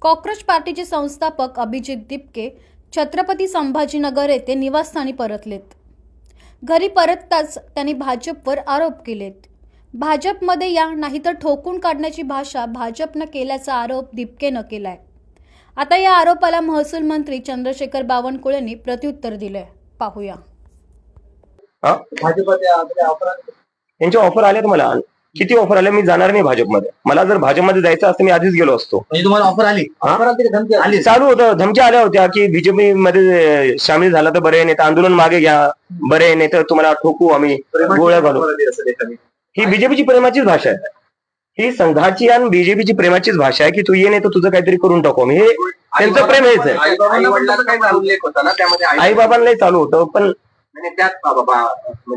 Cockroach पार्टीचे संस्थापक अभिजित दिपके छत्रपती संभाजीनगर येथे निवासस्थानी परतलेत। घरी परतताच त्यांनी भाजपवर आरोप केलेत। भाजपमध्ये या नाहीतर ठोकून काढण्याची भाषा भाजपनं केल्याचा आरोप दिपकेनं केलाय। आता या आरोपाला महसूल मंत्री चंद्रशेखर बावनकुळेंनी प्रत्युत्तर दिलंय। पाहूया। यांचे ऑफर आले मला, किती ऑफर आले? मी जाणार नाही भाजपमध्ये। मला जर भाजपमध्ये जायचं असतं मी आधीच गेलो असतो। म्हणजे तुम्हाला ऑफर आली? धमकी आली, चालू होतं, धमक्या आल्या होत्या की बीजेपी मध्ये सामील झाला तर बरे, नाही तर आंदोलन मागे घ्या बरे, नाही तर तुम्हाला ठोकू आम्ही, गोळ्या घालू। ही बीजेपीची प्रेमाचीच भाषा आहे, ही संघाची आणि बीजेपीची प्रेमाचीच भाषा आहे की तू ये नाही तर तुझं काहीतरी करून टाकू आम्ही। हे त्यांचं प्रेम हेच आहे। आई बाबांनाही चालू होतं, पण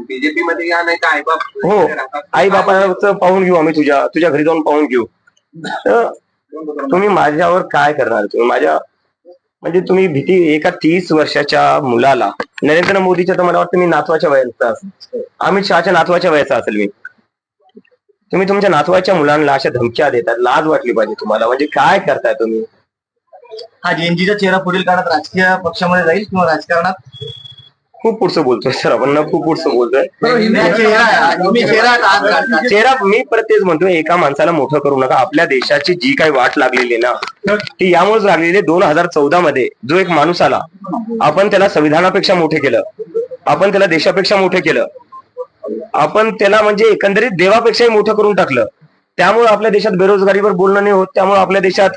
बीजेपी मध्ये या नाही का आईबाप? हो, आई बापाचं पाहून घेऊ आम्ही, तुझ्या घरी जाऊन पाहून घेऊ। तर तुम्ही माझ्यावर काय करणार? तुम्ही माझ्या म्हणजे तुम्ही भीती एका 30 वर्षाच्या मुलाला, नरेंद्र मोदीच्या तर मला वाटतं मी नातवाच्या वयाचा असेल, अमित शहाच्या नातवाच्या वयाचा असेल मी। तुम्ही तुमच्या नातवाच्या मुलांना अशा धमक्या देतात, लाज वाटली पाहिजे तुम्हाला। म्हणजे काय करताय तुम्ही? हा जेएनजीचा चेहरा पुढील काळात राजकीय पक्षामध्ये जाईल किंवा राजकारणात? खूप पुढचं बोलतोय सर आपण, खूप पुढचं बोलतोय। चेहरा मी परत तेच म्हणतोय, एका माणसाला मोठं करू नका। आपल्या देशाची जी काही वाट लागलेली ना ती यामुळेच लागलेली। 2014 मध्ये जो एक माणूस आला, आपण त्याला संविधानापेक्षा मोठे केलं, आपण त्याला देशापेक्षा मोठे केलं, आपण त्याला म्हणजे एकंदरीत देवापेक्षाही मोठं करून टाकलं। त्यामुळे आपल्या देशात बेरोजगारीवर बोलणं नाही होत, त्यामुळे आपल्या देशात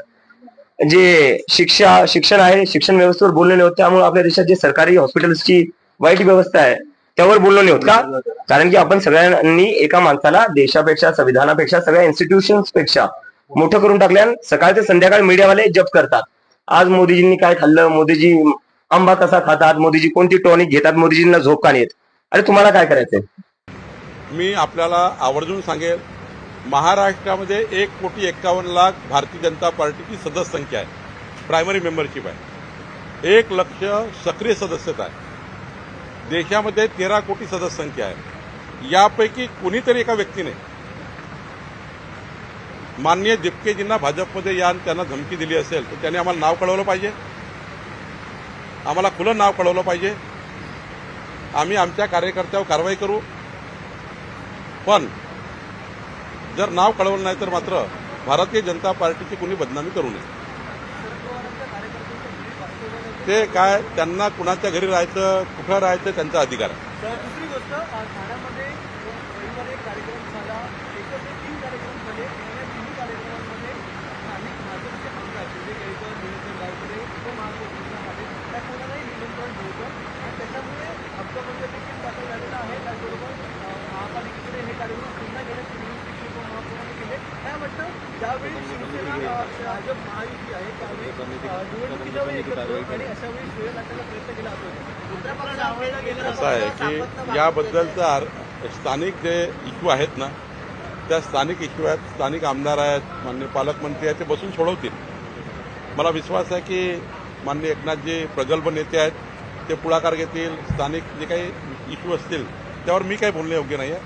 जे शिक्षण आहे, शिक्षण व्यवस्थेवर बोलणं नाही होत, त्यामुळे आपल्या देशात जे सरकारी हॉस्पिटल्सची वाईट व्यवस्था आहे त्यावर बोलणं नाही होत का? कारण की आपण सगळ्यांनी एका माणसाला देशापेक्षा, संविधानापेक्षा, सगळ्या इन्स्टिट्यूशन्स पेक्षा मोठं करून टाकल्या। सकाळ ते संध्याकाळ मीडियावाले जप करतात, आज मोदीजींनी काय खाल्लं, मोदीजी आंबा कसा खातात, मोदीजी कोणती टॉनिक घेतात, मोदीजींना झोप का येत? अरे तुम्हाला काय करायचंय? मी आपल्याला आवर्जून सांगेल, महाराष्ट्रामध्ये 1,51,00,000 भारतीय जनता पार्टीची सदस्य संख्या आहे, प्रायमरी मेंबरशिप आहे, 1 लक्ष सक्रिय सदस्यता आहे। देशामध्ये 13 कोटी सदस्य संख्या आहे। यापैकी कुणीतरी एका व्यक्तीने माननीय दिपकेजींना भाजपमध्ये या आणि त्यांना धमकी दिली असेल तर त्यांनी आम्हाला नाव कळवलं पाहिजे, आम्हाला खुलं नाव कळवलं पाहिजे। आम्ही आमच्या कार्यकर्त्यावर कारवाई करू, पण जर नाव कळवलं नाही तर मात्र भारतीय जनता पार्टीची कुणी बदनामी करू नये। ते काय, त्यांना कुणाच्या घरी राहायचं, कुठं राहायचं त्यांचा अधिकार आहे। दुसरी गोष्ट, ठाण्यामध्ये रविवारी एक कार्यक्रम झाला, एकत्र 3 कार्यक्रम झाले, आणि या 3 कार्यक्रमांमध्ये स्थानिक भाजपचे आमदार संजय केळकर, निलेश गावकरे, उपमहापौर आले, त्या कोणालाही निमंत्रण नव्हतं आणि त्याच्यामुळे अपघात देखील दाखल झालेला आहे। त्याचबरोबर महापालिकेकडे हे कार्यक्रम पुन्हा घेण्याची विनंती उपमहापौरांनी केली। काय वाटतं, ज्यावेळी शिवसेना भाजप महायुती आहे त्यावेळी निवडणुकीच्या वेळी एकत्र आणि अशा वेळी शिव्या टाकायला प्रयत्न केला जातो? असं आहे की याबद्दलचा स्थानिक जे इश्यू आहेत ना, त्या स्थानिक इश्यू आहेत, स्थानिक आमदार आहेत, माननीय पालकमंत्री आहेत, ते बसून सोडवतील। मला विश्वास आहे की माननीय एकनाथजी प्रगल्भ नेते आहेत, ते पुढाकार घेतील। स्थानिक जे काही इश्यू असतील त्यावर मी काही बोलणे योग्य नाही आहे।